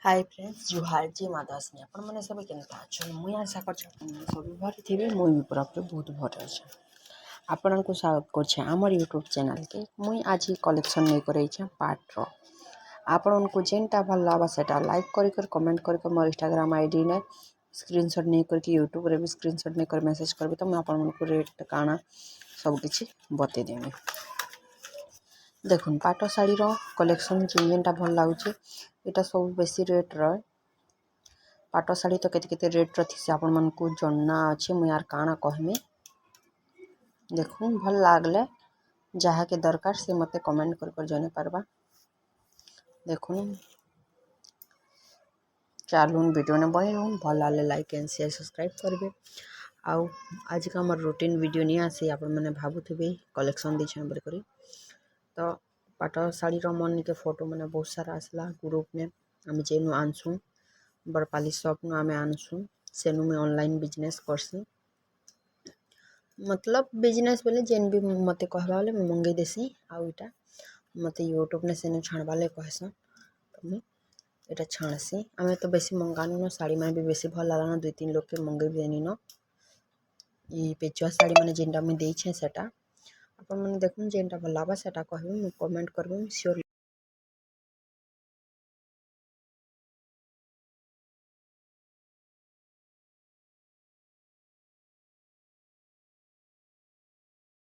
Hi friends जुहार जी मादासनी आपण मैंने सब केनता अच्छे मुई आशा कर सब भर थे मुई भी पूरा बहुत भर अच्छे आपण को स्वागत कर आमर यूट्यूब चैनल के मुई आज कलेक्शन नहीं कर पार्टर आपण को जेनटा भल लगा सेटा लाइक कर कमेंट कर मोर इंस्टाग्राम आईडी ने स्क्रीनशॉट नहीं करके यूट्यूब रे भी स्क्रीनशॉट नहीं कर मैसेज करबे तो मैं आपण को रेट काना सब किछि बतेदेमी। देखुन पाट शाढ़ी कलेक्शन जेनटा भल लगुच यहाँ सब बेसी रेट पाट शाढ़ी तो केते रेट थी आपण मन को जन्ना अच्छे मुझे यार काना कहमी देखुन भल लागले जहा के दरकार से मते कमेंट कर जने पारबा। देखुन चलून वीडियो ने बनी रहून भल लागे लाइक एंड शेयर सब्सक्राइब करेंगे। आउ आज का हमार रूटीन वीडियो नहीं आसी आपण मैंने भावुवे कलेक्शन दीछे बोल करी तो पाट शाढ़ी मन के फोटो मैंने बहुत सारा आसला ग्रुप ने आम जेनु आनसु बड़पाली शॉप नु आम आनसु सेनु में ऑनलाइन बिजनेस करसी मतलब बिजनेस बोले जेन भी मते कहबा बोले मैं मंगई देसी आउ इटा मते यूट्यूब ने सेनु छाणबा ले कहसन तो मैं इटा छाणसी आमे तो बेसी मंगानु न साड़ी मैंने भी बेसी भल लागला न 2-3 लोग के मंगई देनी न ई पेचुआ साड़ी मैंने जेनटा मैं देई छे सेटा अपन मैंने देखुन जेनटा भल लाबा सेटा कहबे मैं कमेंट करबे श्योर